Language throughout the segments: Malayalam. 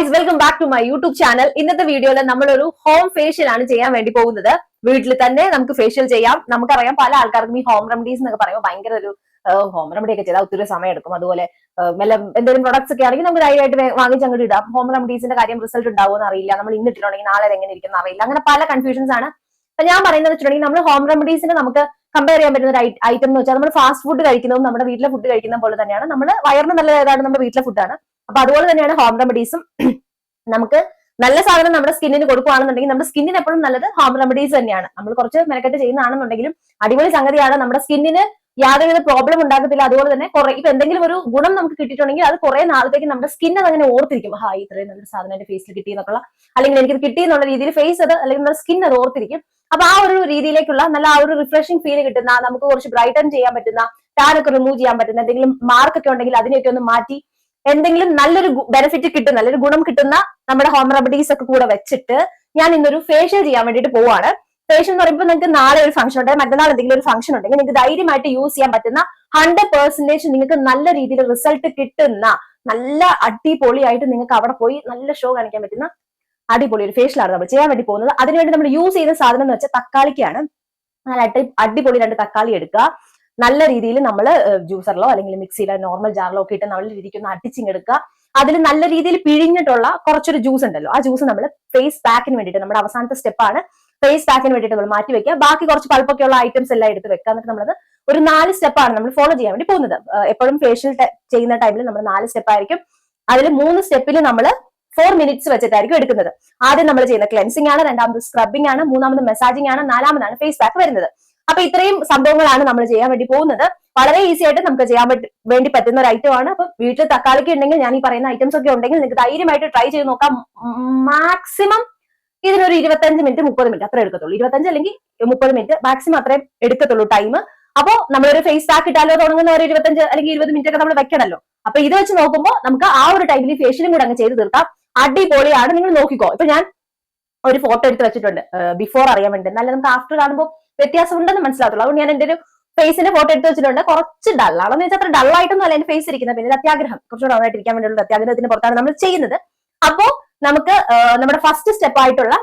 Guys, welcome back to my YouTube channel. ഇന്നത്തെ വീഡിയോയിൽ നമ്മളൊരു ഹോം ഫേഷ്യൽ ആണ് ചെയ്യാൻ വേണ്ടി പോകുന്നത്. വീട്ടിൽ തന്നെ നമുക്ക് ഫേഷ്യൽ ചെയ്യാം. നമുക്കറിയാം പല ആൾക്കാർക്കും ഈ ഹോം റെമഡീസ് എന്നൊക്കെ പറയുമ്പോൾ ഭയങ്കര ഒരു ഹോം റെമഡി ഒക്കെ ചെയ്താൽ ഒത്തിരി സമയം എടുക്കും. അതുപോലെ വല്ല എന്തെങ്കിലും പ്രൊഡക്ട്സ് ഒക്കെ ആണെങ്കിൽ നമുക്ക് ധൈര്യമായിട്ട് വാങ്ങിച്ച് അങ്ങോട്ട് ഇടാം. ഹോം റെമഡീസിന്റെ കാര്യം റിസൾട്ട് ഉണ്ടാവുമെന്ന് അറിയില്ല, നമ്മൾ ഇന്നിട്ടുണ്ടെങ്കിൽ നാളെ എങ്ങനെ ഇരിക്കുന്ന അറിയില്ല, അങ്ങനെ പല കൺഫ്യൂഷൻസ് ആണ്. അപ്പൊ ഞാൻ പറയുന്നത് വെച്ചിട്ടുണ്ടെങ്കിൽ നമ്മൾ ഹോം റെമഡീസിന് നമുക്ക് കമ്പയർ ചെയ്യാൻ പറ്റുന്ന ഒരു ഐറ്റം എന്ന് വെച്ചാൽ നമ്മൾ ഫാസ്റ്റ് ഫുഡ് കഴിക്കുന്നതും നമ്മുടെ വീട്ടിലെ ഫുഡ് കഴിക്കുന്ന പോലെ തന്നെയാണ്. നമ്മൾ വയറിന് നല്ലത് ഏതാണ് നമ്മുടെ വീട്ടിലെ ഫുഡാണ്. അപ്പൊ അതുപോലെ തന്നെയാണ് ഹോം റെമഡീസും. നമുക്ക് നല്ല സാധനം നമ്മുടെ സ്കിന്നിന് കൊടുക്കുകയാണെന്നുണ്ടെങ്കിൽ നമ്മുടെ സ്കിന്നിന് എപ്പോഴും നല്ലത് ഹോം റെമഡീസ് തന്നെയാണ്. നമ്മൾ കുറച്ച് മെനക്കെട്ട് ചെയ്യുന്നതാണെന്നുണ്ടെങ്കിലും അടിപൊളി സംഗതിയാണ്. നമ്മുടെ സ്കിന്നിന് യാതൊരുവിധ പ്രോബ്ലം ഉണ്ടാക്കത്തില്ല. അതുപോലെ തന്നെ കുറെ ഇപ്പൊ എന്തെങ്കിലും ഒരു ഗുണം നമുക്ക് കിട്ടിയിട്ടുണ്ടെങ്കിൽ അത് കുറെ നാളത്തേക്ക് നമ്മുടെ സ്കിൻ അതങ്ങനെ ഓർത്തിരിക്കും. ഇത്രയും നല്ല സാധനം എന്റെ ഫേസിൽ കിട്ടി എന്നൊക്കെയുള്ള, അല്ലെങ്കിൽ എനിക്ക് കിട്ടി എന്നുള്ള രീതിയിൽ ഫേസ് അത് അല്ലെങ്കിൽ നമ്മുടെ സ്കിൻ അത് ഓർത്തിരിക്കും. അപ്പൊ ആ ഒരു രീതിയിലേക്കുള്ള നല്ല ആ ഒരു റിഫ്രഷിംഗ് ഫീൽ കിട്ടുന്ന, നമുക്ക് കുറച്ച് ബ്രൈറ്റൻ ചെയ്യാൻ പറ്റുന്ന, ടാൻ ഒക്കെ റിമൂവ് ചെയ്യാൻ പറ്റുന്ന, എന്തെങ്കിലും മാർക്ക് ഒക്കെ ഉണ്ടെങ്കിൽ അതിനെയൊക്കെ ഒന്ന് മാറ്റി എന്തെങ്കിലും നല്ലൊരു ബെനിഫിറ്റ് കിട്ടുന്ന, നല്ലൊരു ഗുണം കിട്ടുന്ന നമ്മുടെ ഹോം റെമഡീസ് ഒക്കെ കൂടെ വെച്ചിട്ട് ഞാൻ ഇന്നൊരു ഫേഷ്യൽ ചെയ്യാൻ വേണ്ടിയിട്ട് പോവാണ്. ഫേഷ്യൽ എന്ന് പറയുമ്പോൾ നിങ്ങൾക്ക് നാളെ ഒരു ഫംഗ്ഷൻ ഉണ്ട്, മറ്റന്നാൾ എന്തെങ്കിലും ഒരു ഫംഗ്ഷൻ ഉണ്ടെങ്കിൽ നിങ്ങൾക്ക് ധൈര്യമായിട്ട് യൂസ് ചെയ്യാൻ പറ്റുന്ന 100% നിങ്ങൾക്ക് നല്ല രീതിയിൽ റിസൾട്ട് കിട്ടുന്ന, നല്ല അടിപൊളിയായിട്ട് നിങ്ങൾക്ക് അവിടെ പോയി നല്ല ഷോ കാണിക്കാൻ പറ്റുന്ന അടിപൊളി ഒരു ഫേഷ്യലാണ് നമ്മൾ ചെയ്യാൻ വേണ്ടി പോകുന്നത്. അതിനുവേണ്ടി നമ്മൾ യൂസ് ചെയ്യുന്ന സാധനം എന്ന് വെച്ചാൽ തക്കാളിക്കാണ്. നല്ല അടിപൊളി 2 തക്കാളി എടുക്കുക. നല്ല രീതിയിൽ നമ്മൾ ജ്യൂസറിലോ അല്ലെങ്കിൽ മിക്സിയിലോ നോർമൽ ജാറിലോ ഒക്കെ ഇട്ട് നല്ല രീതിക്ക് ഒന്ന് അടിച്ചിങ്ങെടുക്കുക. അതിൽ നല്ല രീതിയിൽ പിഴിഞ്ഞിട്ടുള്ള കുറച്ചൊരു ജ്യൂസ് ഉണ്ടല്ലോ, ആ ജ്യൂസ് നമ്മൾ ഫേസ് പാക്കിന് വേണ്ടിയിട്ട്, നമ്മുടെ അവസാനത്തെ സ്റ്റെപ്പാണ് ഫേസ് പാക്കിന് വേണ്ടിയിട്ട് നമ്മൾ മാറ്റി വെക്കുക. ബാക്കി കുറച്ച് പൾപ്പൊക്കെയുള്ള ഐറ്റംസ് എല്ലാം എടുത്ത് വെക്കുക. എന്നിട്ട് നമ്മളത് ഒരു 4 സ്റ്റെപ്പാണ് നമ്മൾ ഫോളോ ചെയ്യാൻ വേണ്ടി പോകുന്നത്. എപ്പോഴും ഫേഷ്യൽ ചെയ്യുന്ന ടൈമിൽ നമ്മൾ 4 സ്റ്റെപ്പ് ആയിരിക്കും. അതിൽ 3 സ്റ്റെപ്പിൽ നമ്മൾ 4 മിനിറ്റ്സ് വെച്ചിട്ടായിരിക്കും എടുക്കുന്നത്. ആദ്യം നമ്മൾ ചെയ്യുന്ന ക്ലെൻസിംഗ് ആണ്, രണ്ടാമത് സ്ക്രബിംഗ് ആണ്, മൂന്നാമത് മെസാജിംഗ് ആണ്, നാലാമതാണ് ഫേസ് പാക്ക് വരുന്നത്. അപ്പൊ ഇത്രയും സംഭവങ്ങളാണ് നമ്മൾ ചെയ്യാൻ വേണ്ടി പോകുന്നത്. വളരെ ഈസി ആയിട്ട് നമുക്ക് ചെയ്യാൻ വേണ്ടി പറ്റുന്ന ഒരു ഐറ്റം ആണ്. അപ്പൊ വീട്ടിൽ തക്കാളിക്ക് ഉണ്ടെങ്കിൽ, ഞാൻ ഈ പറയുന്ന ഐറ്റംസ് ഒക്കെ ഉണ്ടെങ്കിൽ നിങ്ങൾക്ക് ധൈര്യമായിട്ട് ട്രൈ ചെയ്ത് നോക്കാം. മാക്സിമം ഇതിനൊരു 25 മിനിറ്റ് 30 മിനിറ്റ് അത്ര എടുക്കത്തുള്ളൂ. 25 അല്ലെങ്കിൽ 30 മിനിറ്റ് മാക്സിമം അത്രയും എടുക്കത്തുള്ളൂ ടൈം. അപ്പോ നമ്മളൊരു ഫേസ് പാക്ക് ഇട്ടാലോ തുടങ്ങുന്ന ഒരു 25 അല്ലെങ്കിൽ 20 മിനിറ്റ് ഒക്കെ നമ്മൾ വെക്കണല്ലോ. അപ്പൊ ഇത് വെച്ച് നോക്കുമ്പോൾ നമുക്ക് ആ ഒരു ടൈമിൽ ഫേഷ്യലും കൂടെ അങ്ങ് ചെയ്ത് തീർക്കാം. അടിപൊളിയാണ്, നിങ്ങൾ നോക്കിക്കോ. ഇപ്പൊ ഞാൻ ഒരു ഫോട്ടോ എടുത്ത് വെച്ചിട്ടുണ്ട് ബിഫോർ അറിയാൻ വേണ്ടി, എന്നാലും നമുക്ക് ആഫ്റ്റർ കാണുമ്പോൾ വ്യത്യാസം ഉണ്ടെന്ന് മനസ്സിലാത്തുള്ളൂ. അതുകൊണ്ട് ഞാൻ എന്റെ ഒരു ഫേസിന്റെ ഫോട്ടോ എടുത്ത് വെച്ചിട്ടുണ്ട്. കുറച്ച് ഡള്ളാണെന്ന് വെച്ചാൽ അത്ര ഡള്ളായിട്ടൊന്നും അല്ല എന്റെ ഫേസ് ഇരിക്കുന്നത്. പിന്നെ അത്യാഗ്രഹം കുറച്ചുകൂടെ നന്നായിട്ടിരിക്കാൻ വേണ്ടിയുള്ള അത്യാഗ്രഹത്തിന് പുറത്താണ് നമ്മൾ ചെയ്യുന്നത്. അപ്പോ നമുക്ക് നമ്മുടെ ഫസ്റ്റ് സ്റ്റെപ്പ് ആയിട്ടുള്ള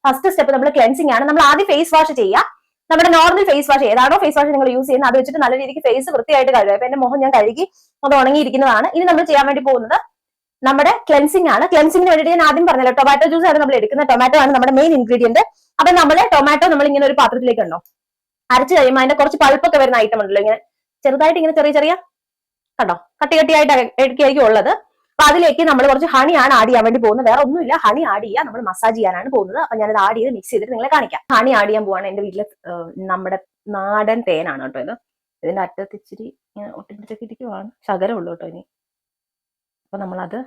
ഫസ്റ്റ് സ്റ്റെപ്പ് നമ്മൾ ക്ലെൻസിങ് ആണ്. നമ്മൾ ആദ്യം ഫേസ് വാഷ് ചെയ്യുക. നമ്മുടെ നോർമൽ ഫേസ് വാഷ് ഏതാണോ ഫേസ് വാഷ് നിങ്ങൾ യൂസ് ചെയ്യുന്നത് അത് വെച്ചിട്ട് നല്ല രീതിക്ക് ഫേസ് വൃത്തിയായിട്ട് കഴുകുക. അപ്പൊ എന്റെ മുഖം ഞാൻ കഴുകി അത് ഉണങ്ങിയിരിക്കുന്നതാണ്. ഇനി നമ്മൾ ചെയ്യാൻ വേണ്ടി പോകുന്നത് നമ്മുടെ ക്ലെൻസിങ് ആണ്. ക്ലെൻസിങ്ങിന് വേണ്ടിയിട്ട് ഞാൻ ആദ്യം പറഞ്ഞല്ലോ, ടൊമാറ്റോ ജ്യൂസ് ആണ് നമ്മൾ എടുക്കുന്നത്. ടൊമാറ്റോ ആണ് നമ്മുടെ മെയിൻ ഇൻഗ്രീഡിയന്റ്. അപ്പൊ നമ്മൾ ടൊമാറ്റോ നമ്മൾ ഇങ്ങനെ ഒരു പാത്രത്തിലേക്ക് ഉണ്ടോ അരച്ച് കഴിയുമ്പോൾ അതിന്റെ കുറച്ച് പൾപ്പൊക്കെ വരുന്ന ഐറ്റം ഉണ്ടല്ലോ, ഇങ്ങനെ ചെറുതായിട്ട് ഇങ്ങനെ ചെറിയ കണ്ടോ കട്ടിയായിട്ട് എടുക്കുകയായിരിക്കും ഉള്ളത്. അപ്പൊ അതിലേക്ക് നമ്മൾ കുറച്ച് ഹണിയാണ് ആഡ് ചെയ്യാൻ വേണ്ടി പോകുന്നത്. വേറെ ഒന്നുമില്ല, ഹണി ആഡ് ചെയ്യുക. നമ്മൾ മസാജ് ചെയ്യാനാണ് പോകുന്നത്. അപ്പൊ ഞാനത് ആഡ് ചെയ്ത് മിക്സ് ചെയ്തിട്ട് നിങ്ങളെ കാണിക്കാം. ഹണി ആഡ് ചെയ്യാൻ പോവാണ്. എന്റെ വീട്ടില് നമ്മുടെ നാടൻ തേനാണ് കേട്ടോ ഇത്. ഇതിന്റെ അറ്റത്ത് ഇച്ചിരി ഒട്ടിപ്പിടിച്ചൊക്കെ ഇരിക്കുവാണ്, ശകലമുള്ളൂ കേട്ടോ ഇനി. അപ്പൊ നമ്മളത്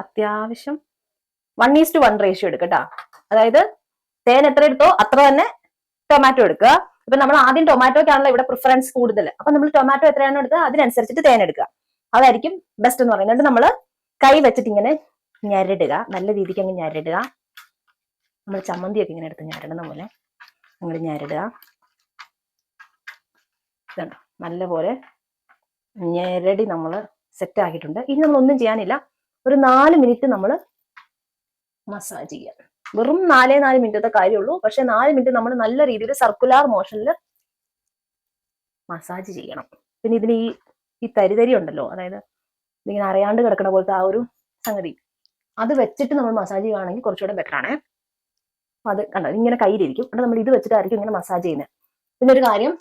അത്യാവശ്യം 1:1 റേഷ്യോ എടുക്കട്ടോ. അതായത് തേൻ എത്ര എടുത്തോ അത്ര തന്നെ ടൊമാറ്റോ എടുക്കുക. ഇപ്പൊ നമ്മൾ ആദ്യം ടൊമാറ്റോക്കാണല്ലോ ഇവിടെ പ്രിഫറൻസ് കൂടുതൽ. അപ്പൊ നമ്മൾ ടൊമാറ്റോ എത്രയാണോ എടുക്കുക അതിനനുസരിച്ചിട്ട് തേൻ എടുക്കുക. അതായിരിക്കും ബെസ്റ്റ് എന്ന് പറയുന്നത്. നമ്മൾ കൈ വെച്ചിട്ട് ഇങ്ങനെ ഞെരടുക, നല്ല രീതിക്ക് അങ്ങ് ഞെരടുക. നമ്മൾ ചമ്മന്തിയൊക്കെ ഇങ്ങനെ എടുത്ത് ഞെരടുന്ന പോലെ അങ്ങനെ ഞെരടുക. ഇതുണ്ടോ, നല്ലപോലെ ഞെരടി നമ്മൾ സെറ്റ് ആക്കിയിട്ടുണ്ട്. ഇനി നമ്മൾ ഒന്നും ചെയ്യാനില്ല, ഒരു 4 മിനിറ്റ് നമ്മൾ മസാജ് ചെയ്യാം. വെറും 4 മിനിറ്റത്തെ കാര്യമുള്ളൂ. പക്ഷെ 4 മിനിറ്റ് നമ്മൾ നല്ല രീതിയിൽ സർക്കുലാർ മോഷനിൽ മസാജ് ചെയ്യണം. പിന്നെ ഇതിന് ഈ തരി ഉണ്ടല്ലോ, അതായത് ഇങ്ങനെ അറിയാണ്ട് കിടക്കണ പോലത്തെ ആ ഒരു സംഗതി, അത് വെച്ചിട്ട് നമ്മൾ മസാജ് ചെയ്യുകയാണെങ്കിൽ കുറച്ചുകൂടെ ബെറ്റർ ആണ്. അത് കണ്ടോ ഇങ്ങനെ കയ്യിലിരിക്കും. എന്നിട്ട് നമ്മൾ ഇത് വെച്ചിട്ടായിരിക്കും ഇങ്ങനെ മസാജ് ചെയ്യുന്നത്. പിന്നെ ഒരു കാര്യം,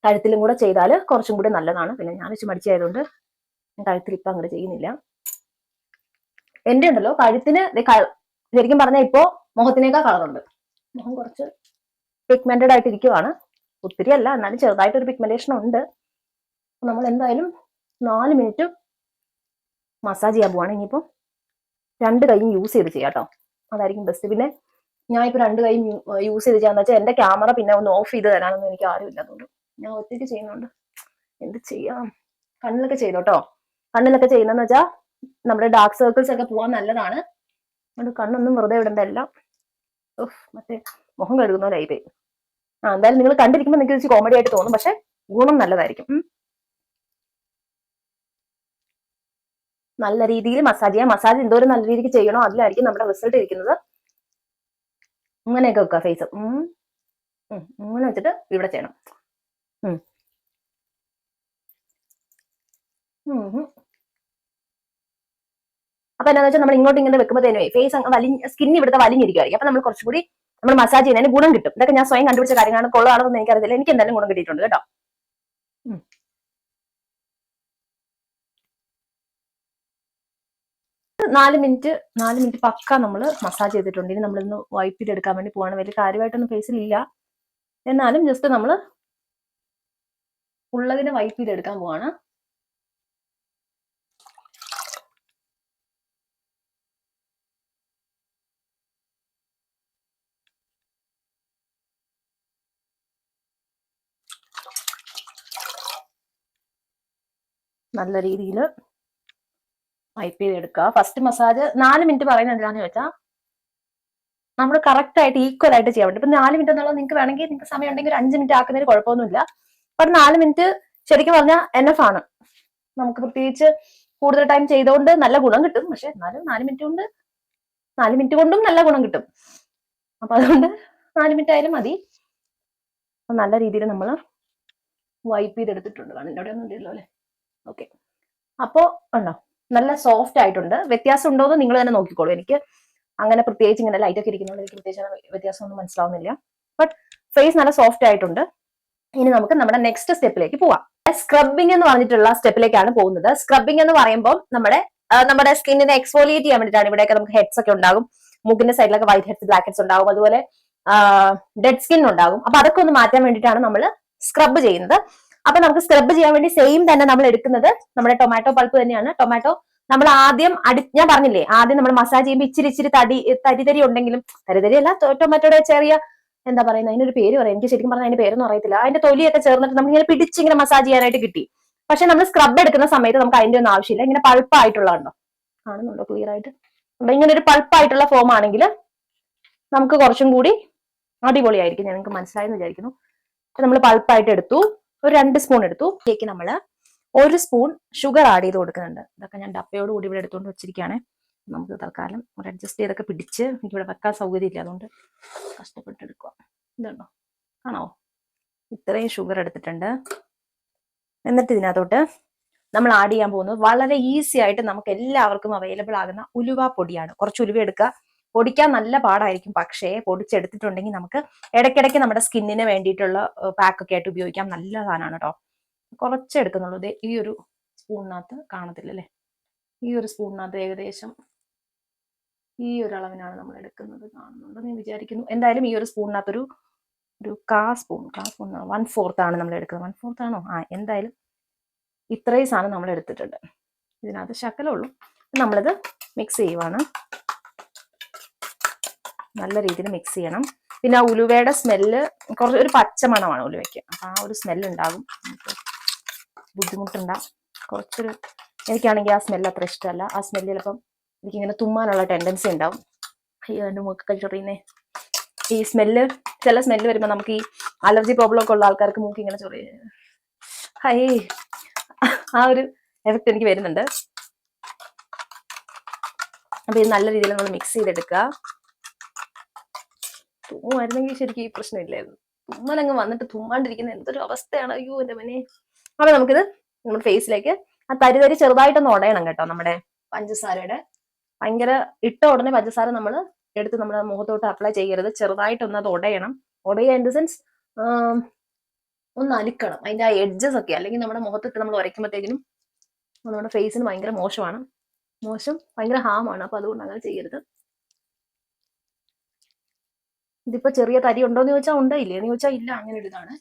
കഴുത്തിലും കൂടെ ചെയ്താൽ കുറച്ചും കൂടി നല്ലതാണ്. പിന്നെ ഞാൻ വെച്ച് മടിച്ചായതുകൊണ്ട് കഴുത്തിൽ ഇപ്പം അങ്ങോട്ട് ചെയ്യുന്നില്ല. എന്റെ ഉണ്ടല്ലോ കഴുത്തിന് ശരിക്കും പറഞ്ഞാൽ ഇപ്പോ മുഖത്തിനേക്കാൾ കളറുണ്ട്. മുഖം കുറച്ച് പിഗ്മെന്റഡ് ആയിട്ട് ഇരിക്കുവാണ്. ഒത്തിരി അല്ല, എന്നാലും ചെറുതായിട്ടൊരു പിഗ്മെന്റേഷൻ ഉണ്ട്. നമ്മൾ എന്തായാലും 4 മിനിറ്റ് മസാജ് ചെയ്യാൻ പോവാണ്. ഇനിയിപ്പോൾ 2 കൈയും യൂസ് ചെയ്ത് ചെയ്യാം കേട്ടോ, അതായിരിക്കും ബെസ്റ്റ്. പിന്നെ ഞാൻ ഇപ്പൊ 2 കൈയും യൂസ് ചെയ്ത് ചെയ്യാന്ന് വെച്ചാൽ എന്റെ ക്യാമറ പിന്നെ ഒന്ന് ഓഫ് ചെയ്ത് തരാനൊന്നും എനിക്ക് ആരുമില്ല. അതുകൊണ്ട് ഞാൻ ഒറ്റയ്ക്ക് ചെയ്യുന്നുണ്ട്. എന്ത് ചെയ്യാം. കണ്ണിലൊക്കെ ചെയ്തോട്ടോ. കണ്ണിലൊക്കെ ചെയ്യുന്നതെന്ന് വെച്ചാൽ നമ്മുടെ ഡാർക്ക് സർക്കിൾസ് ഒക്കെ പോവാൻ നല്ലതാണ്. അതുകൊണ്ട് കണ്ണൊന്നും വെറുതെ വിടണ്ടല്ല. മറ്റേ മുഖം കഴുകുന്ന പോലെ ആയിപ്പോയി. എന്തായാലും നിങ്ങൾ കണ്ടിരിക്കുമ്പോൾ നിങ്ങൾക്ക് വെച്ച് കോമഡി ആയിട്ട് തോന്നും, പക്ഷെ ഗുണം നല്ലതായിരിക്കും. നല്ല രീതിയിൽ മസാജ് ചെയ്യാം. മസാജ് എന്തോരം നല്ല രീതിക്ക് ചെയ്യണോ അതിലായിരിക്കും നമ്മുടെ റിസൾട്ട് ഇരിക്കുന്നത്. ഇങ്ങനെയൊക്കെ വെക്കുക ഫേസ്. ഇങ്ങനെ വെച്ചിട്ട് ഇവിടെ ചെയ്യണം. അപ്പൊ എന്താണെന്ന് വെച്ചാൽ നമ്മൾ ഇങ്ങോട്ട് ഇങ്ങനെ വെക്കുമ്പോഴത്തേനേ ഫേസ് സ്കിൻ ഇവിടുത്തെ വലിഞ്ഞിരിക്കുമായിരിക്കും. അപ്പൊ നമ്മൾ കുറച്ചുകൂടി നമ്മൾ മസാജ് ചെയ്യുന്നതിന് ഗുണം കിട്ടും. ഇതൊക്കെ ഞാൻ സ്വയം കണ്ടുപിടിച്ച കാര്യങ്ങളാണ്. കൊള്ളാണെന്ന് എനിക്കറിയില്ല. എനിക്ക് എന്തായാലും ഗുണം കിട്ടിയിട്ടുണ്ട് കേട്ടോ. 4 മിനിറ്റ് പക്ക നമ്മൾ മസാജ് ചെയ്തിട്ടുണ്ട്. ഇനി നമ്മളിന്ന് വൈപ്പ് ചെയ്തെടുക്കാൻ വേണ്ടി പോവാണ്. വലിയ കാര്യമായിട്ടൊന്നും ഫേസിലില്ല, എന്നാലും ജസ്റ്റ് നമ്മൾ ഉള്ളതിനെ വൈപ്പ് ചെയ്തെടുക്കാൻ പോവാണ്. നല്ല രീതിയിൽ വൈപ്പ് ചെയ്തെടുക്കുക. ഫസ്റ്റ് മസാജ് 4 മിനിറ്റ് പറയുന്നത് എന്താണെന്ന് ചോദിച്ചാൽ നമ്മൾ കറക്റ്റ് ആയിട്ട് ഈക്വൽ ആയിട്ട് ചെയ്യാൻ പറ്റും. ഇപ്പൊ 4 മിനിറ്റ് എന്നുള്ളത് നിങ്ങൾക്ക് വേണമെങ്കിൽ നിങ്ങൾക്ക് സമയം ഉണ്ടെങ്കിൽ ഒരു 5 മിനിറ്റ് ആക്കുന്നതിന് കുഴപ്പമൊന്നുമില്ല. ബട്ട് 4 മിനിറ്റ് ശരിക്കും പറഞ്ഞാൽ എനഫ് ആണ്. നമുക്ക് പ്രത്യേകിച്ച് കൂടുതൽ ടൈം ചെയ്തുകൊണ്ട് നല്ല ഗുണം കിട്ടും. പക്ഷെ എന്നാലും 4 മിനിറ്റ് കൊണ്ടും നല്ല ഗുണം കിട്ടും. അപ്പൊ അതുകൊണ്ട് 4 മിനിറ്റ് ആയാലും മതി. നല്ല രീതിയിൽ നമ്മൾ വൈപ്പ് ചെയ്തെടുത്തിട്ടുണ്ട്. കണ്ണിൻ്റെ അവിടെ ഒന്നും ഇല്ലല്ലോ അല്ലെ? ഓക്കെ. അപ്പോ ഉണ്ടോ, നല്ല സോഫ്റ്റ് ആയിട്ടുണ്ട്. വ്യത്യാസം ഉണ്ടോ എന്ന് നിങ്ങൾ തന്നെ നോക്കിക്കോളൂ. എനിക്ക് അങ്ങനെ പ്രത്യേകിച്ച് ഇങ്ങനെ ലൈറ്റ് ഒക്കെ ഇരിക്കുന്നതുകൊണ്ട് എനിക്ക് പ്രത്യേകിച്ച് വ്യത്യാസം ഒന്നും മനസ്സിലാവുന്നില്ല. ബട്ട് ഫേസ് നല്ല സോഫ്റ്റ് ആയിട്ടുണ്ട്. ഇനി നമുക്ക് നമ്മുടെ നെക്സ്റ്റ് സ്റ്റെപ്പിലേക്ക് പോവാം. സ്ക്രബിംഗ് എന്ന് പറഞ്ഞിട്ടുള്ള സ്റ്റെപ്പിലേക്കാണ് പോകുന്നത്. സ്ക്രബിംഗ് എന്ന് പറയുമ്പോൾ നമ്മുടെ സ്കിന്നിനെ എക്സ്ഫോലിയേറ്റ് ചെയ്യാൻ വേണ്ടിയിട്ടാണ്. ഇവിടെയൊക്കെ നമുക്ക് ഹെഡ്സ് ഒക്കെ ഉണ്ടാകും. മൂക്കിന്റെ സൈഡിലൊക്കെ വൈറ്റ് ഹെഡ്സ്, ബ്ലാക്ക് ഹെഡ്സ് ഉണ്ടാകും. അതുപോലെ ഡെഡ് സ്കിൻ ഉണ്ടാകും. അപ്പൊ അതൊക്കെ ഒന്ന് മാറ്റാൻ വേണ്ടിയിട്ടാണ് നമ്മൾ സ്ക്രബ് ചെയ്യുന്നത്. അപ്പൊ നമുക്ക് സ്ക്രബ് ചെയ്യാൻ വേണ്ടി സെയിം തന്നെ നമ്മൾ എടുക്കുന്നത് നമ്മുടെ ടൊമാറ്റോ പൾപ്പ് തന്നെയാണ്. ടൊമാറ്റോ നമ്മൾ ആദ്യം ഞാൻ പറഞ്ഞില്ലേ, ആദ്യം നമ്മൾ മസാജ് ചെയ്യുമ്പോൾ ഇച്ചിരി തരിതരി ഉണ്ടെങ്കിലും, തരിതരി അല്ല, ടൊമാറ്റോയുടെ ചെറിയ എന്താ പറയുന്നത്, അതിനൊരു പേര് പറയാം, എനിക്ക് ശരിക്കും പറഞ്ഞാൽ അതിന്റെ പേരൊന്നും അറിയത്തില്ല. അതിന്റെ തൊലിയൊക്കെ ചേർന്നിട്ട് നമുക്ക് ഇങ്ങനെ പിടിച്ചിങ്ങനെ മസാജ് ചെയ്യാനായിട്ട് കിട്ടി. പക്ഷെ നമ്മൾ സ്ക്രബ് എടുക്കുന്ന സമയത്ത് നമുക്ക് അതിന്റെ ഒന്നും ആവശ്യമില്ല. ഇങ്ങനെ പൾപ്പായിട്ടുള്ളതുണ്ടോ, കാണുന്നുണ്ടോ ക്ലിയർ ആയിട്ട്? ഇങ്ങനെ ഒരു പൾപ്പായിട്ടുള്ള ഫോം ആണെങ്കിൽ നമുക്ക് കുറച്ചും കൂടി അടിപൊളിയായിരിക്കും. നിങ്ങൾക്ക് മനസ്സിലായെന്ന് വിചാരിക്കുന്നു. നമ്മൾ പൾപ്പായിട്ട് എടുത്തു, ഒരു 2 സ്പൂൺ എടുത്തു. ഇതിലേക്ക് നമ്മൾ 1 സ്പൂൺ ഷുഗർ ആഡ് ചെയ്ത് കൊടുക്കുന്നുണ്ട്. ഇതൊക്കെ ഞാൻ ഡപ്പയോട് കൂടി ഇവിടെ എടുത്തുകൊണ്ട് വെച്ചിരിക്കുകയാണ്. നമുക്ക് തൽക്കാലം ഒരു അഡ്ജസ്റ്റ് ചെയ്തൊക്കെ പിടിച്ച് എനിക്കിവിടെ വെക്കാൻ സൗകര്യം ഇല്ല, അതുകൊണ്ട് കഷ്ടപ്പെട്ടെടുക്കുക. ഇതുണ്ടോ, കാണാവോ? ഇത്രയും ഷുഗർ എടുത്തിട്ടുണ്ട്. എന്നിട്ട് ഇതിനകത്തോട്ട് നമ്മൾ ആഡ് ചെയ്യാൻ പോകുന്നത് വളരെ ഈസി ആയിട്ട് നമുക്ക് എല്ലാവർക്കും അവൈലബിൾ ആകുന്ന ഉലുവ പൊടിയാണ്. കുറച്ച് ഉലുവ എടുക്കുക. പൊടിക്കാൻ നല്ല പാടായിരിക്കും, പക്ഷേ പൊടിച്ചെടുത്തിട്ടുണ്ടെങ്കിൽ നമുക്ക് ഇടയ്ക്കിടയ്ക്ക് നമ്മുടെ സ്കിന്നിന് വേണ്ടിയിട്ടുള്ള പാക്കൊക്കെ ആയിട്ട് ഉപയോഗിക്കാം. നല്ല സാധനമാണ് കേട്ടോ. കുറച്ച് എടുക്കുന്നുള്ളൂ. ഈ ഒരു സ്പൂണിനകത്ത് കാണത്തില്ല അല്ലേ? ഈ ഒരു സ്പൂണിനകത്ത് ഏകദേശം ഈ ഒരു അളവിനാണ് നമ്മൾ എടുക്കുന്നത്. കാണുന്നുണ്ടെന്ന് ഞാൻ വിചാരിക്കുന്നു. എന്തായാലും ഈ ഒരു സ്പൂണിനകത്തൊരു 1/4 സ്പൂൺ 1/4 ആണ് നമ്മൾ എടുക്കുന്നത്. 1/4 ആണോ? എന്തായാലും ഇത്രയും സാധനം നമ്മൾ എടുത്തിട്ടുണ്ട്. ഇതിനകത്ത് ശകലമുള്ളൂ. നമ്മളിത് മിക്സ് ചെയ്യുവാണ്. നല്ല രീതിയിൽ മിക്സ് ചെയ്യണം. പിന്നെ ആ ഉലുവയുടെ സ്മെല്ല് കുറച്ച് ഒരു പച്ച മണമാണ് ഉലുവയ്ക്ക്. അപ്പൊ ആ ഒരു സ്മെല്ല് ഉണ്ടാകും, ബുദ്ധിമുട്ടുണ്ടാകും കുറച്ചൊരു. എനിക്കാണെങ്കിൽ ആ സ്മെല്ല് അത്ര ഇഷ്ടമല്ല. ആ സ്മെല്ല് ചിലപ്പം എനിക്കിങ്ങനെ തുമ്മാനുള്ള ടെൻഡൻസി ഉണ്ടാവും. അയ്യോ, എൻ്റെ മൂക്കൊക്കെ ചൊറിയുന്നേ. ഈ സ്മെല്ല്, ചില സ്മെല്ല് വരുമ്പോൾ നമുക്ക് ഈ അലർജി പ്രോബ്ലം ഒക്കെ ഉള്ള ആൾക്കാർക്ക് മൂക്ക് ഇങ്ങനെ ചൊറിയ, ആ ഒരു എഫക്റ്റ് എനിക്ക് വരുന്നുണ്ട്. അപ്പൊ ഇത് നല്ല രീതിയിൽ നമ്മൾ മിക്സ് ചെയ്തെടുക്കുക. തുമ്മുമായിരുന്നെങ്കിൽ ശരിക്കും ഈ പ്രശ്നമില്ലായിരുന്നു. തുമ്മലങ്ങ് വന്നിട്ട് തുമ്മാണ്ടിരിക്കുന്ന എന്തൊരു അവസ്ഥയാണ്. അയ്യോ എൻ്റെ മനെ. അപ്പൊ നമുക്കിത് നമ്മുടെ ഫേസിലേക്ക് ആ തരി ചെറുതായിട്ടൊന്ന് ഉടയണം കേട്ടോ. നമ്മുടെ പഞ്ചസാരയുടെ ഭയങ്കര ഇട്ട ഉടനെ പഞ്ചസാര നമ്മൾ എടുത്ത് നമ്മുടെ മുഖത്തോട്ട് അപ്ലൈ ചെയ്യരുത്. ചെറുതായിട്ടൊന്ന് അത് ഉടയണം. ഉടയുക ഇൻ ദ സെൻസ് ഒന്ന് അലിക്കണം അതിന്റെ ആ എഡ്ജസ് ഒക്കെ. അല്ലെങ്കിൽ നമ്മുടെ മുഖത്തിട്ട് നമ്മൾ ഉരയ്ക്കുമ്പോഴത്തേക്കിനും നമ്മുടെ ഫേസിന് ഭയങ്കര മോശമാണ്, ഭയങ്കര ഹാമാണ്. അപ്പൊ അതുകൊണ്ട് അങ്ങനെ ചെയ്യരുത്. ഇതിപ്പോ ചെറിയ തരി ഉണ്ടോന്ന് ചോദിച്ചാൽ ഉണ്ടോ, ഇല്ലേന്ന് ചോദിച്ചാൽ ഇല്ല. അങ്ങനെ ഒരു ഇതാണ്.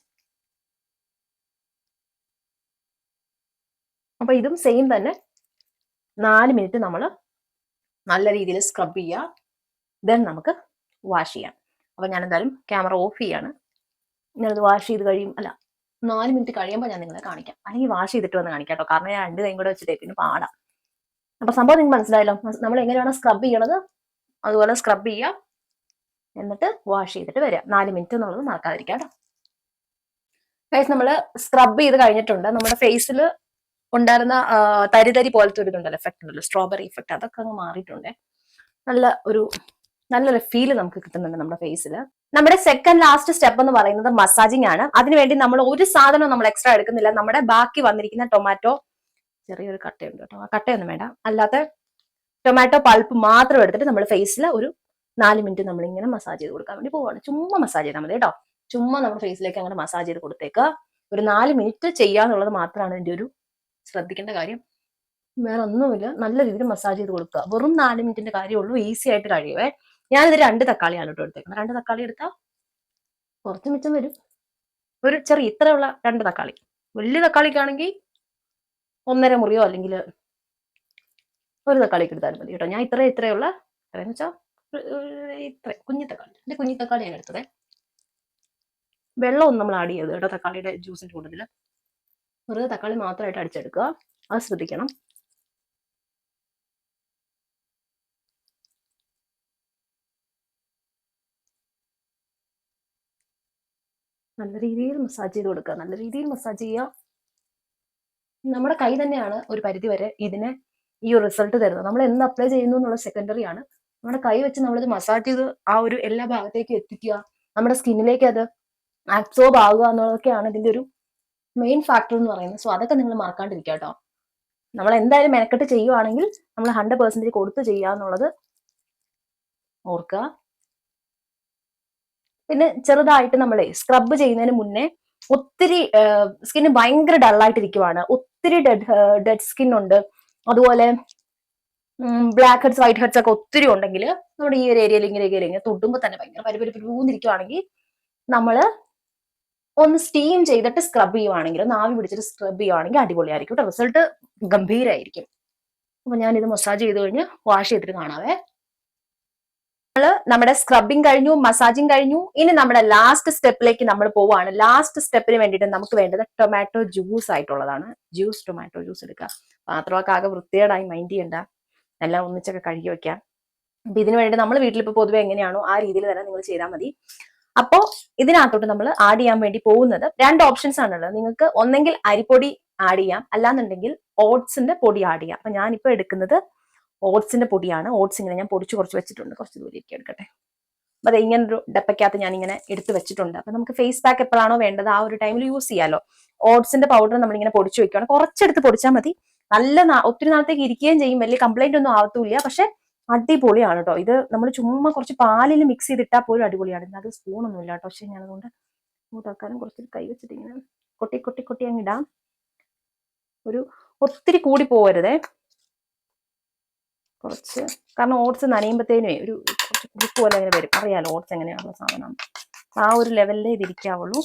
അപ്പൊ ഇതും സെയിം തന്നെ 4 മിനിറ്റ് നമ്മൾ നല്ല രീതിയിൽ സ്ക്രബ് ചെയ്യുക. ദെൻ നമുക്ക് വാഷ് ചെയ്യാം. അപ്പൊ ഞാൻ എന്തായാലും ക്യാമറ ഓഫ് ചെയ്യാണ്. ഞാനത് വാഷ് ചെയ്ത് അല്ല 4 മിനിറ്റ് കഴിയുമ്പോൾ ഞാൻ നിങ്ങളെ കാണിക്കാം. അല്ലെങ്കിൽ വാഷ് ചെയ്തിട്ട് വന്ന് കാണിക്കാം കേട്ടോ. കാരണം ഞാൻ 2 കൈയും കൂടെ വെച്ചിട്ടേ പിന്നെ പാടാം. അപ്പൊ സംഭവം നിങ്ങൾക്ക് മനസ്സിലായല്ലോ. നമ്മൾ എങ്ങനെയാണ് സ്ക്രബ് ചെയ്യണത് അതുപോലെ സ്ക്രബ് ചെയ്യുക, എന്നിട്ട് വാഷ് ചെയ്തിട്ട് വരിക. 4 മിനിറ്റ് എന്നുള്ളത് മറക്കാതിരിക്കാം കേട്ടോ. ഗൈസ്, നമ്മൾ സ്ക്രബ് ചെയ്ത് കഴിഞ്ഞിട്ടുണ്ട്. നമ്മുടെ ഫേസിൽ ഉണ്ടായിരുന്ന തരി പോലത്തെ ഒരു ഇതുണ്ടല്ലോ, എഫക്ട് ഉണ്ടല്ലോ, സ്ട്രോബെറി ഇഫക്ട്, അതൊക്കെ അങ്ങ് മാറിയിട്ടുണ്ട്. നല്ലൊരു ഫീല് നമുക്ക് കിട്ടുന്നുണ്ട് നമ്മുടെ ഫേസിൽ. നമ്മുടെ സെക്കൻഡ് ലാസ്റ്റ് സ്റ്റെപ്പ് എന്ന് പറയുന്നത് മസാജിങ് ആണ്. അതിനുവേണ്ടി നമ്മൾ ഒരു സാധനം നമ്മൾ എക്സ്ട്രാ എടുക്കുന്നില്ല. നമ്മുടെ ബാക്കി വന്നിരിക്കുന്ന ടൊമാറ്റോ, ചെറിയൊരു കട്ടയുണ്ട് കേട്ടോ, ആ കട്ടയൊന്നും വേണ്ട, അല്ലാത്ത ടൊമാറ്റോ പൾപ്പ് മാത്രം എടുത്തിട്ട് നമ്മൾ ഫേസിൽ ഒരു 4 മിനിറ്റ് നമ്മൾ ഇങ്ങനെ മസാജ് ചെയ്ത് കൊടുക്കാൻ വേണ്ടി പോവാണ്. ചുമ്മാ മസാജ് ചെയ്താൽ മതി കേട്ടോ. ചുമ്മാ നമ്മുടെ ഫേസിലേക്ക് അങ്ങനെ മസാജ് ചെയ്ത് കൊടുത്തേക്കുക. ഒരു 4 മിനിറ്റ് ചെയ്യാന്നുള്ളത് മാത്രമാണ് ഇതിന്റെ ഒരു ശ്രദ്ധിക്കേണ്ട കാര്യം. വേറെ ഒന്നുമില്ല, നല്ല രീതിയിൽ മസാജ് ചെയ്ത് കൊടുക്കുക. വെറും 4 മിനിറ്റിന്റെ കാര്യമുള്ളൂ, ഈസി ആയിട്ട് കഴിയുവേ. ഞാനിത് 2 തക്കാളിയാണ് കേട്ടോ എടുത്തേക്കുന്നത്. 2 തക്കാളി എടുത്താൽ കുറച്ച് മിച്ചം വരും. ഒരു ചെറിയ ഇത്രയുള്ള 2 തക്കാളി. വലിയ തക്കാളിക്കാണെങ്കിൽ 1.5 മുറിയോ അല്ലെങ്കിൽ ഒരു തക്കാളിക്ക് എടുത്താലും മതി കേട്ടോ. ഞാൻ ഇത്രയുള്ള എത്രയെന്ന് വെച്ചാൽ ഇത്ര കുഞ്ഞി തക്കാളി, എന്റെ കുഞ്ഞി തക്കാളിയാണ് എടുത്തത്. വെള്ളമൊന്നും നമ്മൾ ആഡ് ചെയ്യരുത് കേട്ടോ തക്കാളിയുടെ ജ്യൂസിന്റെ കൂടുതൽ. വെറുതെ തക്കാളി മാത്രമായിട്ട് അടിച്ചെടുക്കുക, അത് ശ്രദ്ധിക്കണം. നല്ല രീതിയിൽ മസാജ് ചെയ്ത് കൊടുക്കുക, നല്ല രീതിയിൽ മസാജ് ചെയ്യുക. നമ്മുടെ കൈ തന്നെയാണ് ഒരു പരിധി വരെ ഇതിനെ ഈ ഒരു റിസൾട്ട് തരുന്നത്. നമ്മൾ എന്ത് അപ്ലൈ ചെയ്യുന്നു എന്നുള്ള സെക്കൻഡറി ആണ്. നമ്മുടെ കൈ വെച്ച് നമ്മളിത് മസാജ് ചെയ്ത് ആ ഒരു എല്ലാ ഭാഗത്തേക്കും എത്തിക്കുക, നമ്മുടെ സ്കിന്നിലേക്ക് അത് അബ്സോർബ് ആവുക എന്നുള്ളതൊക്കെയാണ് ഇതിന്റെ ഒരു മെയിൻ ഫാക്ടർ എന്ന് പറയുന്നത്. സോ അതൊക്കെ നിങ്ങൾ മറക്കാണ്ടിരിക്കുക കേട്ടോ. നമ്മൾ എന്തായാലും മെനക്കെട്ട് ചെയ്യുവാണെങ്കിൽ നമ്മൾ 100% കൊടുത്ത് ചെയ്യുക എന്നുള്ളത് ഓർക്കുക. പിന്നെ ചെറുതായിട്ട് നമ്മളെ സ്ക്രബ് ചെയ്യുന്നതിന് മുന്നേ ഒത്തിരി സ്കിന്ന് ഭയങ്കര ഡള്ളായിട്ടിരിക്കുവാണ്, ഒത്തിരി ഡെഡ് സ്കിൻ ഉണ്ട്, അതുപോലെ ബ്ലാക്ക് ഹെഡ്സ് വൈറ്റ് ഹെഡ്സ് ഒക്കെ ഒത്തിരി ഉണ്ടെങ്കിൽ നമ്മുടെ ഈ ഒരു ഏരിയയിൽ ഇങ്ങനെ തൊട്ടുമ്പോൾ തന്നെ ഭയങ്കര പരിപരിപ്പിരിരിക്കുവാണെങ്കിൽ നമ്മൾ ഒന്ന് സ്റ്റീം ചെയ്തിട്ട് സ്ക്രബ് ചെയ്യുവാണെങ്കിൽ, ഒന്ന് ആവി പിടിച്ചിട്ട് സ്ക്രബ് ചെയ്യുവാണെങ്കിൽ അടിപൊളിയായിരിക്കും കേട്ടോ. റിസൾട്ട് ഗംഭീരമായിരിക്കും. അപ്പൊ ഞാനിത് മസാജ് ചെയ്ത് കഴിഞ്ഞ് വാഷ് ചെയ്തിട്ട് കാണാവേ. നമ്മുടെ സ്ക്രബിങ് കഴിഞ്ഞു, മസാജിങ് കഴിഞ്ഞു. ഇനി നമ്മുടെ ലാസ്റ്റ് സ്റ്റെപ്പിലേക്ക് നമ്മൾ പോവാണ്. ലാസ്റ്റ് സ്റ്റെപ്പിന് വേണ്ടിയിട്ട് നമുക്ക് വേണ്ടത് ടൊമാറ്റോ ജ്യൂസ് ആയിട്ടുള്ളതാണ്. ടൊമാറ്റോ ജ്യൂസ് എടുക്കുക. പാത്രമൊക്കെ ആകെ വൃത്തികേടായി, മൈൻഡ് ചെയ്യണ്ട, എല്ലാം ഒന്നിച്ചൊക്കെ കഴുകി വെക്കാം. അപ്പൊ ഇതിനു വേണ്ടി നമ്മൾ വീട്ടിലിപ്പോ പൊതുവെ എങ്ങനെയാണോ ആ രീതിയിൽ തന്നെ നിങ്ങൾ ചെയ്താൽ മതി. അപ്പോ ഇതിനകത്തോട്ട് നമ്മൾ ആഡ് ചെയ്യാൻ വേണ്ടി പോകുന്നത് 2 ഓപ്ഷൻസ് ആണുള്ളത്. നിങ്ങൾക്ക് ഒന്നെങ്കിൽ അരിപ്പൊടി ആഡ് ചെയ്യാം, അല്ലാന്നുണ്ടെങ്കിൽ ഓട്സിന്റെ പൊടി ആഡ് ചെയ്യാം. അപ്പൊ ഞാനിപ്പോ എടുക്കുന്നത് ഓട്സിന്റെ പൊടിയാണ്. ഓട്സ് ഇങ്ങനെ ഞാൻ പൊടിച്ച് കുറച്ച് വെച്ചിട്ടുണ്ട്, കുറച്ച് ദൂരേക്ക് എടുക്കട്ടെ. അപ്പൊ അത് ഇങ്ങനെ ഒരു ഡപ്പയ്ക്കകത്ത് ഞാൻ ഇങ്ങനെ എടുത്ത് വെച്ചിട്ടുണ്ട്. അപ്പൊ നമുക്ക് ഫേസ് പാക്ക് എപ്പോഴാണോ വേണ്ടത് ആ ഒരു ടൈമിൽ യൂസ് ചെയ്യാലോ. ഓട്സിന്റെ പൗഡർ നമ്മളിങ്ങനെ പൊടിച്ചു വെക്കുകയാണ്. കുറച്ചെടുത്ത് പൊടിച്ചാൽ മതി. ഒത്തിരി നാളത്തേക്ക് ഇരിക്കുകയും ചെയ്യും, വലിയ കംപ്ലൈന്റ് ഒന്നും ആവത്തില്ല. പക്ഷെ അടിപൊളിയാണ് കേട്ടോ. ഇത് നമ്മൾ ചുമ്മാ കുറച്ച് പാലിൽ മിക്സ് ചെയ്തിട്ടാൽ പോലും അടിപൊളിയാണ്. അത് സ്പൂണൊന്നും ഇല്ല കേട്ടോ. പക്ഷെ ഞാനതുകൊണ്ട് തൽക്കാലം കുറച്ച് കൈ വെച്ചിട്ട് ഇങ്ങനെ കൊട്ടി അങ്ങ് ഇടാം. ഒത്തിരി കൂടി പോകരുതേ, കുറച്ച്. കാരണം ഓട്സ് നനയുമ്പോഴത്തേനും കുറച്ച് കുറുക്ക് പോലെ അങ്ങനെ വരും. അറിയാലോ ഓട്സ് എങ്ങനെയാണുള്ള സാധനം. ആ ഒരു ലെവലിലേ ഇതിരിക്കാവുള്ളൂ.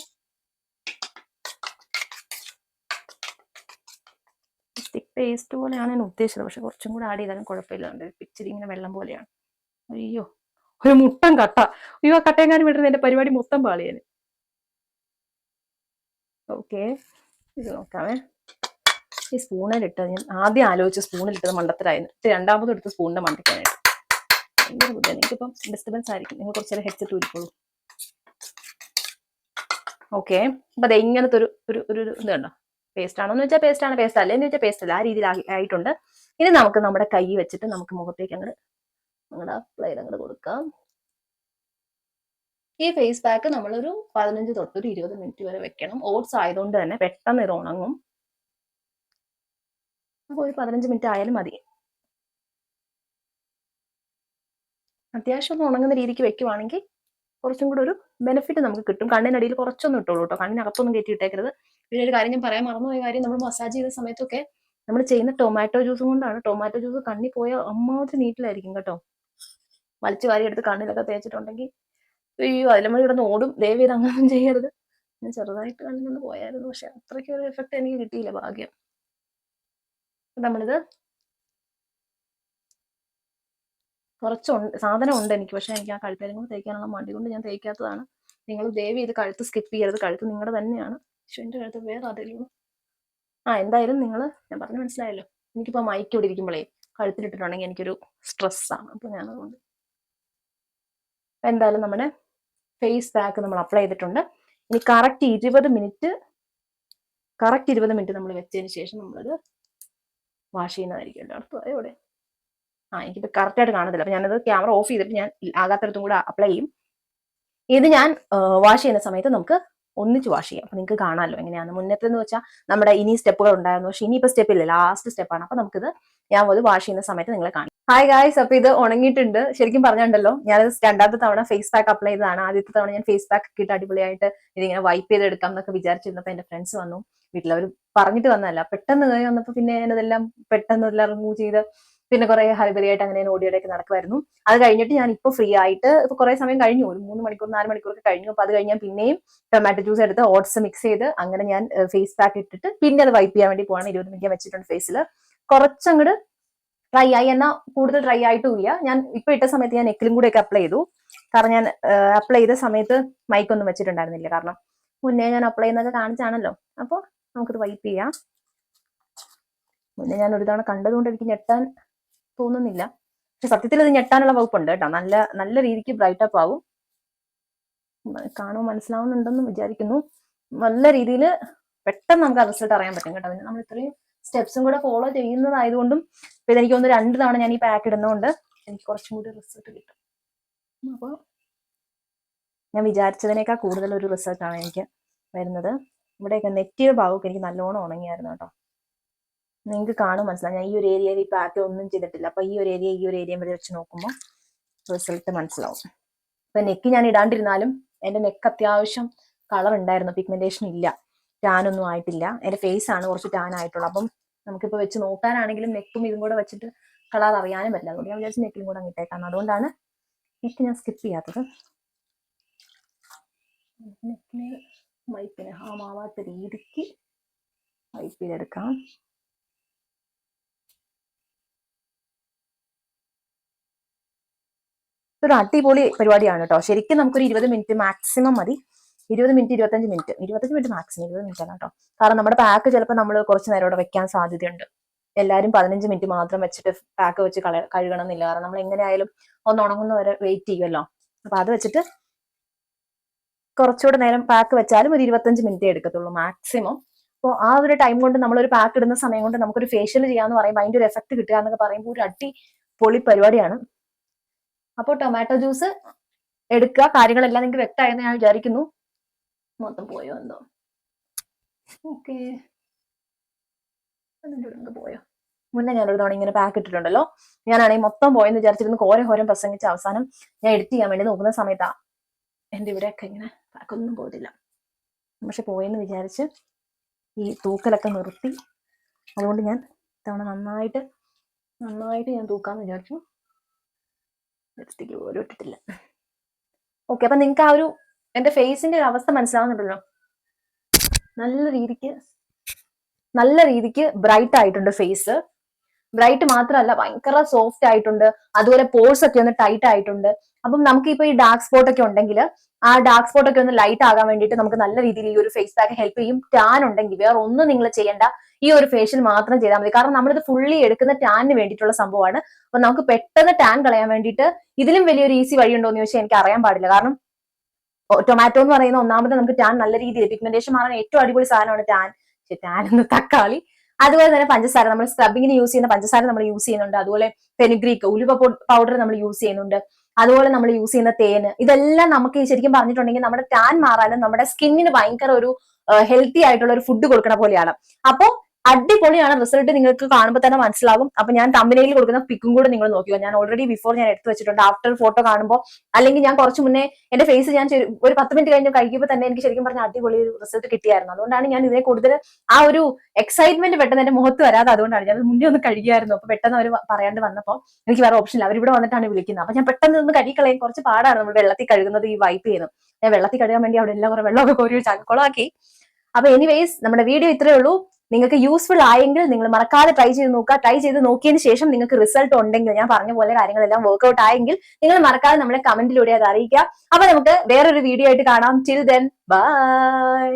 സ്റ്റിക്ക് പേസ്റ്റ് പോലെയാണ് ഞാൻ ഉദ്ദേശിച്ചത്, പക്ഷെ കുറച്ചും കൂടെ ആഡ് ചെയ്താലും കുഴപ്പമില്ല. ഇച്ചിരി ഇങ്ങനെ വെള്ളം പോലെയാണ്. അയ്യോ, ഒരു മുട്ടൻ കട്ട. അയ്യോ, ആ കട്ടയെങ്ങാനും വിടുന്നത് എന്റെ പരിപാടി മൊത്തം പാളിയാണ്. ഓക്കെ, ഇത് നോക്കാമേ. ഈ സ്പൂണിലിട്ടത് ഞാൻ ആദ്യം ആലോചിച്ച് സ്പൂണിലിട്ടത് മണ്ടത്തരായിരുന്നു. രണ്ടാമതും എടുത്ത് സ്പൂണിന്റെ മണ്ടയ്ക്കാനായിട്ട് ഭയങ്കര ബുദ്ധിയാണ്. എനിക്കിപ്പം ഡിസ്റ്റർബൻസ് ആയിരിക്കും, നിങ്ങൾ കുറച്ചേരം ഹെഡ്സെറ്റ് ഊരിക്കോളൂ. ഓക്കെ, അപ്പൊ അത് ഇങ്ങനത്തെ ഒരു ഇത് കണ്ടോ. പേസ്റ്റ് ആണോന്ന് വെച്ചാൽ പേസ്റ്റ് ആണ്, പേസ്റ്റ് അല്ലേന്ന് വെച്ചാൽ പേസ്റ്റ് അല്ല, ആ രീതിയിൽ ആയിട്ടുണ്ട്. ഇനി നമുക്ക് നമ്മുടെ കൈ വെച്ചിട്ട് നമുക്ക് മുഖത്തേക്ക് അങ്ങോട്ട് അപ്ലൈ ചെയ്ത് അങ്ങോട്ട് കൊടുക്കാം. ഈ ഫേസ് പാക്ക് നമ്മളൊരു 15 തൊട്ട് ഒരു 20 മിനിറ്റ് വരെ വെക്കണം. ഓട്സ് ആയതുകൊണ്ട് തന്നെ പെട്ടെന്ന് ഇത് ഉണങ്ങും. അപ്പൊ ഒരു 15 മിനിറ്റ് ആയാലും മതി. അത്യാവശ്യം ഒന്ന് ഉണങ്ങുന്ന രീതിക്ക് വെക്കുവാണെങ്കിൽ കുറച്ചും കൂടെ ഒരു ബെനിഫിറ്റ് നമുക്ക് കിട്ടും. കണ്ണിനടിയിൽ കുറച്ചൊന്നും ഇട്ടുള്ളൂ കേട്ടോ, കണ്ണിനകത്തൊന്നും കയറ്റി ഇട്ടേക്കരുത്. പിന്നെ ഒരു കാര്യം ഞാൻ പറയാൻ മറന്നുപോയ കാര്യം, നമ്മൾ മസാജ് ചെയ്ത സമയത്തൊക്കെ നമ്മൾ ചെയ്യുന്ന ടൊമാറ്റോ ജ്യൂസും കൊണ്ടാണ്. ടൊമാറ്റോ ജ്യൂസ് കണ്ണിൽ പോയാൽ അമ്മാതിരി നീറ്റിലായിരിക്കും കേട്ടോ. വലിച്ചു വാരി എടുത്ത് കണ്ണിലൊക്കെ തേച്ചിട്ടുണ്ടെങ്കിൽ അയ്യോ, അതിലമ്മ കിടന്ന് ഓടും. ദയവ് ചെയ്ത് അങ്ങനൊന്നും ചെയ്യരുത്. ഞാൻ ചെറുതായിട്ട് കണ്ണിൽ പോയായിരുന്നു, പക്ഷെ അത്രയ്ക്ക് ഒരു എഫക്റ്റ് എനിക്ക് കിട്ടിയില്ല, ഭാഗ്യം. നമ്മളിത് കുറച്ച് സാധനം ഉണ്ട് എനിക്ക്, പക്ഷെ എനിക്ക് ആ കഴുത്തേലും കൂടെ തേക്കാനുള്ള മടി കൊണ്ട് ഞാൻ തേക്കാത്തതാണ്. നിങ്ങൾ ദയവ് ചെയ്ത് കഴുത്ത് സ്കിപ്പ് ചെയ്യരുത്. കഴുത്ത് നിങ്ങളുടെ തന്നെയാണ്. പക്ഷെ എൻ്റെ കഴുത്ത് വേറെ ആരെങ്കിലും. എന്തായാലും ഞാൻ പറഞ്ഞു മനസ്സിലായല്ലോ. എനിക്കിപ്പോൾ മൈക്ക് ഇവിടെ ഇരിക്കുമ്പോഴേ കഴുത്തിലിട്ടിട്ടുണ്ടെങ്കിൽ എനിക്കൊരു സ്ട്രെസ്സാണ്. അപ്പോൾ ഞാനതുകൊണ്ട് എന്തായാലും നമ്മുടെ ഫേസ് പാക്ക് നമ്മൾ അപ്ലൈ ചെയ്തിട്ടുണ്ട്. ഇനി കറക്റ്റ് 20 മിനിറ്റ് നമ്മൾ വെച്ചതിന് ശേഷം നമ്മളത് വാഷ് ചെയ്യുന്നതായിരിക്കും എല്ലായിടത്തും. എവിടെ എനിക്കിപ്പോൾ കറക്റ്റായിട്ട് കാണത്തില്ല. അപ്പൊ ഞാനത് ക്യാമറ ഓഫ് ചെയ്തിട്ട് ഞാൻ ആകാത്തടത്തും കൂടെ അപ്ലൈ ചെയ്യും. ഇത് ഞാൻ വാഷ് ചെയ്യുന്ന സമയത്ത് നമുക്ക് ഒന്നിച്ച് വാഷ് ചെയ്യാം. അപ്പൊ നിങ്ങൾക്ക് കാണാമല്ലോ എങ്ങനെയാണ്. മുന്നത്തെന്ന് വെച്ചാൽ നമ്മുടെ ഇനി സ്റ്റെപ്പുകൾ ഉണ്ടായിരുന്നു, പക്ഷെ ഇനിയിപ്പോൾ സ്റ്റെപ്പ് ഇല്ല, ലാസ്റ്റ് സ്റ്റെപ്പാണ്. അപ്പൊ നമുക്കിത് ഞാൻ ഒരു വാഷ് ചെയ്യുന്ന സമയത്ത് നിങ്ങളെ കാണാം. ഹായ് ഗായ്സ്, അപ്പൊ ഇത് ഉണങ്ങിയിട്ടുണ്ട്. ശരിക്കും പറഞ്ഞിട്ടുണ്ടല്ലോ, ഞാനത് രണ്ടാമത്തെ തവണ ഫേസ് പാക്ക് അപ്ലൈ ചെയ്തതാണ്. ആദ്യത്തെ തവണ ഞാൻ ഫേസ് പാക്ക് ഇട്ട് അടിപൊളിയായിട്ട് ഇതിങ്ങനെ വൈപ്പ് ചെയ്തെടുക്കാം എന്നൊക്കെ വിചാരിച്ചിരുന്നപ്പോൾ എന്റെ ഫ്രണ്ട്സ് വന്നു വീട്ടിൽ. അവർ പറഞ്ഞിട്ട് വന്നതല്ല, പെട്ടെന്ന് കയറി വന്നപ്പോൾ പിന്നെ ഞാനതെല്ലാം പെട്ടെന്ന് എല്ലാം റിമൂവ് ചെയ്ത് പിന്നെ കുറെ ഹരിബരിയായിട്ട് അങ്ങനെ ഓടിയോടെയൊക്കെ നടക്കുമായിരുന്നു. അത് കഴിഞ്ഞിട്ട് ഞാൻ ഇപ്പോൾ ഫ്രീ ആയിട്ട് ഇപ്പൊ കുറെ സമയം കഴിഞ്ഞു, ഒരു 3 മണിക്കൂർ 4 മണിക്കൂറൊക്കെ കഴിഞ്ഞു. അപ്പൊ അത് കഴിഞ്ഞാൽ പിന്നെയും ടൊമാറ്റോ ജ്യൂസ് എടുത്ത് ഓട്സ് മിക്സ് ചെയ്ത് അങ്ങനെ ഞാൻ ഫേസ് പാക്ക് ഇട്ടിട്ട് പിന്നെ അത് വൈപ്പ് ചെയ്യാൻ വേണ്ടി പോവാണ്. 20 മിനിറ്റ് വെച്ചിട്ടുണ്ട് ഫേസിൽ. കുറച്ചങ്ങോട്ട് ഡ്രൈ ആയി, എന്നാൽ കൂടുതൽ ഡ്രൈ ആയിട്ടും ഇല്ല. ഞാൻ ഇപ്പൊ ഇട്ട സമയത്ത് ഞാൻ നെക്കിലും കൂടെ ഒക്കെ അപ്ലൈ ചെയ്തു. കാരണം ഞാൻ അപ്ലൈ ചെയ്ത സമയത്ത് മൈക്കൊന്നും വെച്ചിട്ടുണ്ടായിരുന്നില്ല. കാരണം മുന്നേ ഞാൻ അപ്ലൈ ചെയ്യുന്നതൊക്കെ കാണിച്ചാണല്ലോ. അപ്പൊ നമുക്കിത് വൈപ്പ് ചെയ്യാം. മുന്നേ ഞാൻ ഒരു തവണ കണ്ടതുകൊണ്ട് എനിക്ക് ഞെട്ടാൻ തോന്നുന്നില്ല, പക്ഷെ സത്യത്തിൽ ഇത് ഞെട്ടാനുള്ള വകുപ്പുണ്ട് കേട്ടോ. നല്ല നല്ല രീതിക്ക് ബ്രൈറ്റ് അപ്പ് ആവും. കാണുമ്പോൾ മനസ്സിലാവുന്നുണ്ടെന്ന് വിചാരിക്കുന്നു. നല്ല രീതിയിൽ പെട്ടെന്ന് നമുക്ക് ആ റിസൾട്ട് അറിയാൻ പറ്റും കേട്ടോ. പിന്നെ നമ്മൾ ഇത്രയും സ്റ്റെപ്സും കൂടെ ഫോളോ ചെയ്യുന്നതായതുകൊണ്ടും ഇപ്പൊ എനിക്ക് തോന്നുന്നു 2 തവണ ഞാൻ ഈ പാക്ക് ഇടുന്നതുകൊണ്ട് എനിക്ക് കുറച്ചും കൂടി റിസൾട്ട് കിട്ടും. അപ്പോൾ ഞാൻ വിചാരിച്ചതിനേക്കാൾ കൂടുതൽ ഒരു റിസൾട്ടാണ് എനിക്ക് വരുന്നത്. ഇവിടെയൊക്കെ നെറ്റിയുടെ ഭാഗമൊക്കെ എനിക്ക് നല്ലോണം ഉണങ്ങിയായിരുന്നു കേട്ടോ. നിങ്ങൾക്ക് കാണും മനസ്സിലാവും. ഞാൻ ഈ ഒരു ഏരിയയിൽ ഈ പാക്ക് ഒന്നും ചെയ്തിട്ടില്ല. അപ്പൊ ഈ ഒരു ഏരിയയും വരെ വെച്ച് നോക്കുമ്പോൾ റിസൾട്ട് മനസ്സിലാവും. ഇപ്പൊ നെക്ക് ഞാൻ ഇടാണ്ടിരുന്നാലും എന്റെ നെക്ക് അത്യാവശ്യം കളർ ഉണ്ടായിരുന്നു, പിഗ്മെന്റേഷൻ ഇല്ല, ടാൻ ഒന്നും ആയിട്ടില്ല. എന്റെ ഫേസ് ആണ് കുറച്ച് ടാൻ ആയിട്ടുള്ളത്. അപ്പം നമുക്കിപ്പോ വെച്ച് നോക്കാനാണെങ്കിലും നെക്കും ഇതും കൂടെ വെച്ചിട്ട് കളർ അറിയാനും പറ്റില്ല. അതുകൊണ്ട് ഞാൻ വിചാരിച്ചു നെക്കിലും കൂടെ അങ്ങിട്ടേക്കാണ്. അതുകൊണ്ടാണ് നെക്ക് ഞാൻ സ്കിപ്പ് ചെയ്യാത്തത്. നെക്കിന് വൈപ്പിന് മാവാത്ത രീതിക്ക് വൈപ്പ് ചെയ്തെടുക്കാം. ഇതൊരു അടിപൊളി പരിപാടിയാണ് കേട്ടോ. ശരിക്കും നമുക്കൊരു 20 മിനിറ്റ് മാക്സിമം മതി. 20 minute 25 minute 25 minute maximum, 20 minute ആണ് കേട്ടോ. കാരണം നമ്മുടെ പാക്ക് ചിലപ്പോൾ നമ്മൾ കുറച്ച് നേരം ഇവിടെ വെക്കാൻ സാധ്യതയുണ്ട്. എല്ലാവരും 15 മിനിറ്റ് മാത്രം വെച്ചിട്ട് പാക്ക് വെച്ച് കഴുകണം എന്നില്ല. കാരണം നമ്മൾ എങ്ങനെയായാലും ഒന്ന് ഉണങ്ങുന്ന വരെ വെയിറ്റ് ചെയ്യുമല്ലോ. അപ്പൊ അത് വെച്ചിട്ട് കുറച്ചുകൂടെ നേരം പാക്ക് വെച്ചാലും ഒരു 25 മിനിറ്റേ എടുക്കത്തുള്ളൂ മാക്സിമം. അപ്പോൾ ആ ഒരു ടൈം കൊണ്ട് നമ്മളൊരു പാക്ക് ഇടുന്ന സമയം കൊണ്ട് നമുക്കൊരു ഫേഷ്യൽ ചെയ്യാന്ന് പറയുമ്പോൾ അതിന്റെ ഒരു എഫക്ട് കിട്ടുക എന്നൊക്കെ പറയുമ്പോൾ ഒരു അടിപൊളി പരിപാടിയാണ്. അപ്പോൾ ടൊമാറ്റോ ജ്യൂസ് എടുക്കുക. കാര്യങ്ങളെല്ലാം നിങ്ങൾക്ക് വ്യക്തമായെന്ന് ഞാൻ വിചാരിക്കുന്നു. മൊത്തം പോയോ എന്തോ? ഓക്കെ, പോയോ? മുന്നേ ഞാനൊരു തവണ ഇങ്ങനെ പാക്ക് ഇട്ടിട്ടുണ്ടല്ലോ. ഞാനാണെങ്കിൽ മൊത്തം പോയെന്ന് വിചാരിച്ചിരുന്നു ഹോരം പ്രസംഗിച്ച അവസാനം ഞാൻ എഡിറ്റ് ചെയ്യാൻ വേണ്ടി നോക്കുന്ന സമയത്താ എന്റെ ഇവിടെയൊക്കെ ഇങ്ങനെ പാക്കൊന്നും പോയിട്ടില്ല. പക്ഷെ പോയെന്ന് വിചാരിച്ച് ഈ തൂക്കലൊക്കെ നിർത്തി. അതുകൊണ്ട് ഞാൻ തവണ നന്നായിട്ട് ഞാൻ തൂക്കാന്ന് വിചാരിച്ചു. ലിപ്സ്റ്റിക്ക് പോലും ഇട്ടിട്ടില്ല. ഓക്കെ, അപ്പൊ നിങ്ങൾക്ക് ആ ഒരു എന്റെ ഫേസിന്റെ ഒരു അവസ്ഥ മനസ്സിലാവുന്നുണ്ടല്ലോ. നല്ല രീതിക്ക് ബ്രൈറ്റ് ആയിട്ടുണ്ട് ഫേസ്. ബ്രൈറ്റ് മാത്രമല്ല, ഭയങ്കര സോഫ്റ്റ് ആയിട്ടുണ്ട്. അതുപോലെ പോഴ്സ് ഒക്കെ ഒന്ന് ടൈറ്റ് ആയിട്ടുണ്ട്. അപ്പം നമുക്കിപ്പോ ഈ ഡാർക്ക് സ്പോട്ട് ഒക്കെ ഉണ്ടെങ്കിൽ ആ ഡാർക്ക് സ്പോട്ട് ഒക്കെ ഒന്ന് ലൈറ്റ് ആകാൻ വേണ്ടിയിട്ട് നമുക്ക് നല്ല രീതിയിൽ ഈ ഒരു ഫേസ് പാക്ക് ഹെൽപ്പ് ചെയ്യും. ടാൻ ഉണ്ടെങ്കിൽ വേറെ ഒന്നും നിങ്ങൾ ചെയ്യേണ്ട, ഈ ഒരു ഫേഷ്യൽ മാത്രം ചെയ്താൽ മതി. കാരണം നമ്മളിത് ഫുള്ളി എടുക്കുന്ന ടാനിന് വേണ്ടിയിട്ടുള്ള സംഭവമാണ്. അപ്പൊ നമുക്ക് പെട്ടെന്ന് ടാൻ കളയാൻ വേണ്ടിയിട്ട് ഇതിലും വലിയൊരു ഈസി വഴി ഉണ്ടോ എന്ന് ചോദിച്ചാൽ എനിക്ക് അറിയാൻ പാടില്ല. കാരണം ടൊമാറ്റോ എന്ന് പറയുന്ന ഒന്നാമത് നമുക്ക് ടാൻ നല്ല രീതിയിൽ പിഗ്മെന്റേഷൻ മാറാൻ ഏറ്റവും അടിപൊളി സാധനമാണ് ടാൻ എന്ന് തക്കാളി. അതുപോലെ തന്നെ പഞ്ചസാര, നമ്മൾ സ്ക്രബിങ്ങിന് യൂസ് ചെയ്യുന്ന പഞ്ചസാര നമ്മൾ യൂസ് ചെയ്യുന്നുണ്ട്. അതുപോലെ ഫെനുഗ്രീക്ക് ഉലുവ പൗഡർ നമ്മൾ യൂസ് ചെയ്യുന്നുണ്ട്. അതുപോലെ നമ്മൾ യൂസ് ചെയ്യുന്ന തേന്, ഇതെല്ലാം നമുക്ക് ശരിക്കും പറഞ്ഞിട്ടുണ്ടെങ്കിൽ നമ്മുടെ ടാൻ മാറാനും നമ്മുടെ സ്കിന്നിന് ഭയങ്കര ഒരു ഹെൽത്തി ആയിട്ടുള്ള ഒരു ഫുഡ് കൊടുക്കണ പോലെയാണ്. അപ്പോ അടിപൊളിയാണ്. റിസൾട്ട് നിങ്ങൾക്ക് കാണുമ്പോൾ തന്നെ മനസ്സിലാകും. അപ്പൊ ഞാൻ തമ്പനയിൽ കൊടുക്കുന്ന പിക്കും കൂടെ നിങ്ങൾ നോക്കിയോ. ഞാൻ ഓൾറെഡി ബിഫോർ ഞാൻ എടുത്തു വെച്ചിട്ടുണ്ട്. ആഫ്റ്റർ ഫോട്ടോ കാണുമ്പോൾ, അല്ലെങ്കിൽ ഞാൻ കുറച്ച് മുന്നേ എന്റെ ഫേസ് ഞാൻ ഒരു 10 മിനിറ്റ് കഴിഞ്ഞ് കഴിക്കുമ്പോൾ തന്നെ എനിക്ക് ശരിക്കും പറഞ്ഞ അടിപൊളി ഒരു റിസൾട്ട് കിട്ടിയായിരുന്നു. അതുകൊണ്ടാണ് ഞാൻ ഇതിനെ കൂടുതൽ ആ ഒരു എക്സൈറ്റ്മെന്റ് പെട്ടെന്ന് എന്റെ മുഖത്ത് വരാതെ അതുകൊണ്ടാണ് ഞാൻ മുന്നേ ഒന്ന് കഴുകിയായിരുന്നു. അപ്പൊ പെട്ടെന്ന് അവർ പറയാണ്ട് വന്നപ്പോൾ എനിക്ക് വേറെ ഓപ്ഷൻ ഇല്ല. അവരിവിടെ വന്നിട്ടാണ് വിളിക്കുന്നത്. അപ്പൊ ഞാൻ പെട്ടെന്ന് ഒന്ന് കഴുകിക്കളയും. കുറച്ച് പാടാണ് നമ്മൾ വെള്ളത്തിൽ കഴുകുന്നത്, ഈ വൈപ്പ് ചെയ്യുന്നത്. ഞാൻ വെള്ളത്തിൽ കഴുകാൻ വേണ്ടി അവിടെ എല്ലാം കുറെ വെള്ളമൊക്കെ കോരി ചാക്കോളാക്കി. അപ്പൊ എനിവേസ് നമ്മുടെ വീഡിയോ ഇത്രയേ ഉള്ളൂ. നിങ്ങൾക്ക് യൂസ്ഫുൾ ആയെങ്കിൽ നിങ്ങൾ മറക്കാതെ ട്രൈ ചെയ്ത് നോക്കുക. ട്രൈ ചെയ്ത് നോക്കിയതിന് ശേഷം നിങ്ങൾക്ക് റിസൾട്ട് ഉണ്ടെങ്കിൽ, ഞാൻ പറഞ്ഞ പോലെ കാര്യങ്ങളെല്ലാം വർക്ക്ഔട്ട് ആയെങ്കിൽ നിങ്ങൾ മറക്കാതെ നമ്മളെ കമന്റിലൂടെ അത് അറിയിക്കുക. അപ്പൊ നമുക്ക് വേറൊരു വീഡിയോ ആയിട്ട് കാണാം. Till then bye.